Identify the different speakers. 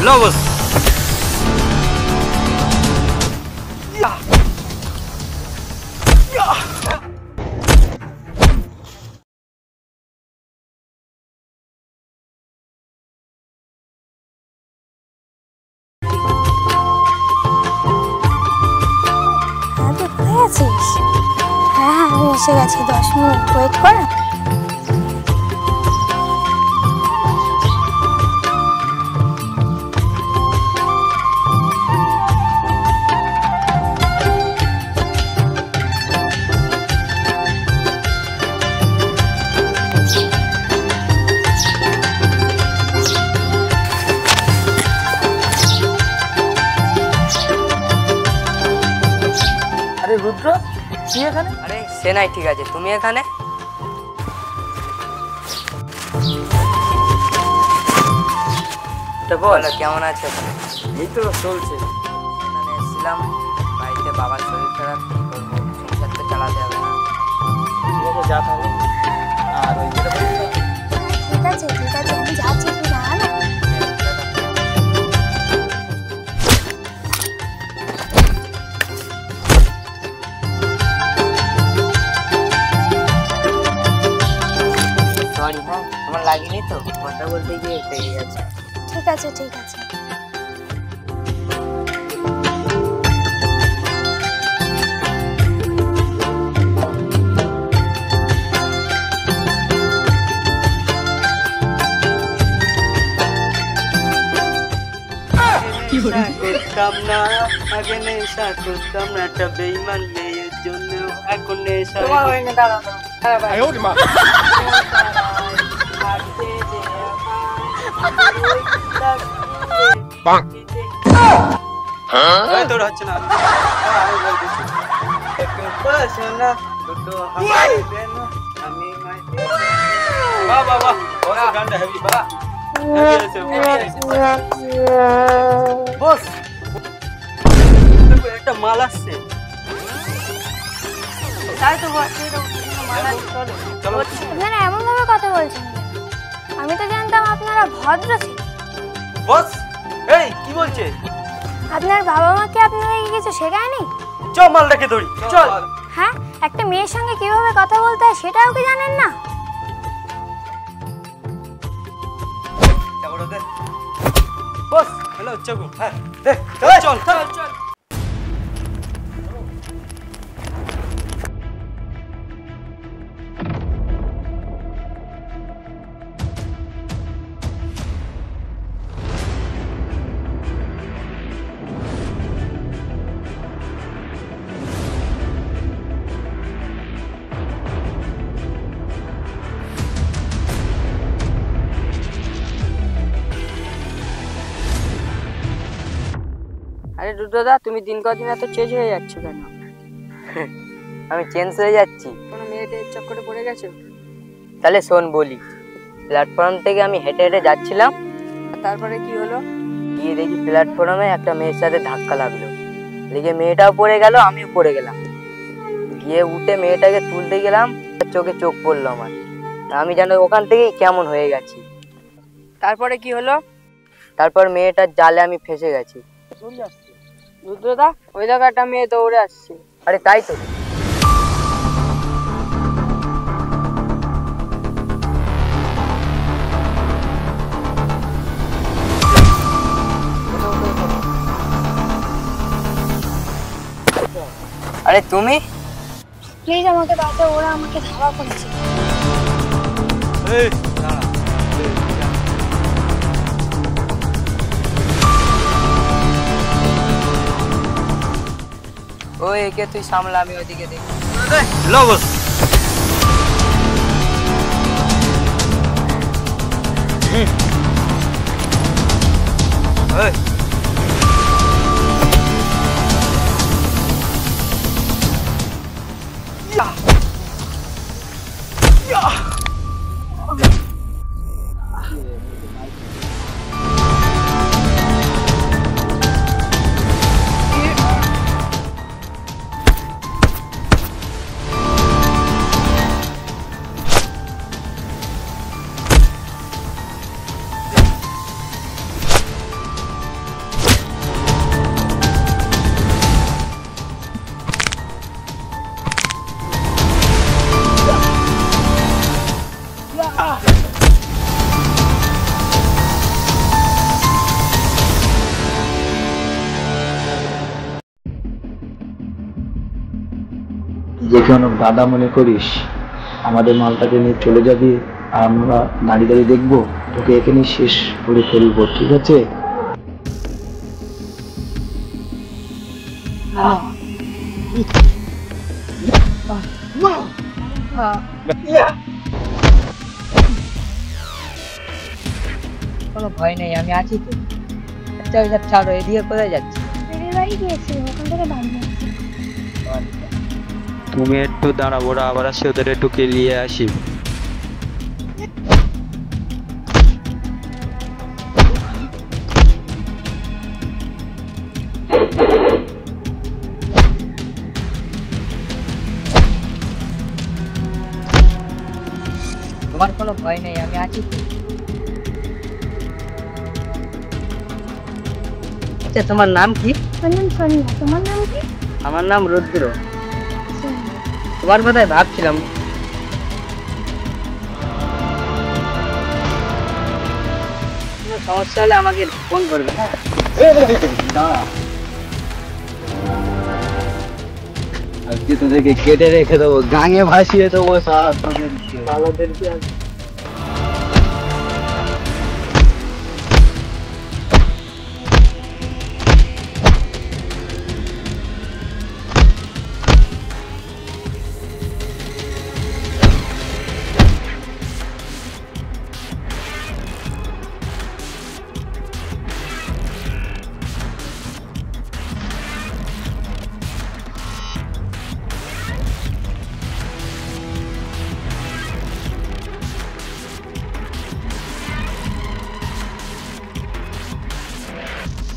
Speaker 1: लो बस
Speaker 2: হ্যাঁ আমি এসে গেছি 10 মিনিট ওয়েট কর
Speaker 3: আরে রুদ্র কি এখানে?
Speaker 4: আরে সে নাই ঠিক আছে, তুমি এখানে? বলো কেমন আছো?
Speaker 3: এই তো চলছে।
Speaker 4: এখানে এসেছিলাম, বাড়িতে বাবার শরীর খারাপ, কি করবো, সংসার তো চালাতে হবে না।
Speaker 3: ঠিক আছে যা তাহলে। আর ওই যেটা
Speaker 2: ঠিক আছে আমি যাচ্ছি তুই দাঁড়া না
Speaker 4: সরি হ্যাঁ, তোমার লাগেনি তো? কথা বলতে গিয়ে পেয়ে গেছে।
Speaker 2: ঠিক আছে
Speaker 4: করতাম না আগে, নেশা করতাম না, একটা বেইমান মেয়ের জন্য এখন নেশা।
Speaker 1: তোর হচ্ছে না বাহ বাহ বাহ ওরা গানটা হেভি বাহ
Speaker 4: বস একটা মাল আসছে। তাই তো
Speaker 2: আপনারা এমন ভাবে কথা বলছেন আমি তো জানতাম আপনারা ভদ্র ছিল
Speaker 1: বস এই কি বলছে?
Speaker 2: আপনার বাবা মাকে আপনাদেরকে কিছু শেখায়নি?
Speaker 1: চল মালটাকে ধরি চল।
Speaker 2: হ্যাঁ একটা মেয়ের সঙ্গে কিভাবে কথা বলতে হয় সেটাও কি জানেন না?
Speaker 1: বস হ্যালো চাকু হ্যাঁ দে চল চল চল।
Speaker 4: আরে রুদ্রদা, তুমি দিন কদিন এত চেঞ্জ হয়ে যাচ্ছ কেন? আমি চেঞ্জ হয়ে যাচ্ছি? কোনো মেয়েটের চক্করে পড়ে গেছো? তাহলে শোন বলি, প্ল্যাটফর্ম থেকে আমি হেঁটে হেঁটে যাচ্ছিলাম, তারপরে কি হলো? গিয়ে দেখি প্ল্যাটফর্মে একটা মেয়ের সাথে ধাক্কা লাগলো, দেখে মেয়েটাও পড়ে গেল, আমিও পড়ে গেলাম। গিয়ে উঠে মেয়েটাকে তুলতে গেলাম, চোখে চোখ পড়লো আমার, আমি যেন ওখান থেকেই কেমন হয়ে গেছি। তারপরে কি হলো? তারপর মেয়েটার জালে আমি ফেসে গেছি। রুদ্রদা, ওই জায়গাটা মেয়ে দৌড়ে আসছে। আরে তাই তো। আরে তুমি?
Speaker 2: প্লিজ আমাকে বাঁচাও, ওরা আমাকে ধাওয়া করেছে।
Speaker 1: এই দাঁড়া
Speaker 4: ওই একে তুই সামলা, আমি ওইদিকে দেখি।
Speaker 1: লো বস এই
Speaker 3: যে কোনো দাদা মনে করিস, আমাদের মালটাকে নিয়ে চলে যাবি আর আমরা দাঁড়িয়ে দাঁড়িয়ে দেখবো, তোকে এখানেই শেষ করে ফেলবো, ঠিক আছে?
Speaker 4: কোনো ভয় নেই, আমি আছি তো। আচ্ছা ওইসব ছাড়ো, এদিকে কোথায় যাচ্ছি?
Speaker 2: দিদির বাড়ি গিয়েছিলাম, ওখান থেকে বাড়ি যাচ্ছি।
Speaker 1: তুমি একটু দাঁড়াও, ওরা আবার আসে, ওদের একটু কেলিয়ে আসি।
Speaker 4: তোমার কোনো ভয় নেই, আমি আছি তো। আচ্ছা তোমার নাম কি?
Speaker 2: আমার নাম সন্ধ্যা, তোমার নাম কি?
Speaker 4: আমার নাম রুদ্র। তোমার কথাই ভাবছিলাম। কোনো সমস্যা হলে আমাকে ফোন করবে, হ্যাঁ?
Speaker 3: আজকে তোদেরকে কেটে রেখে দেবো, গাঙে ভাসিয়ে দেবো, সারা তোদেরকে।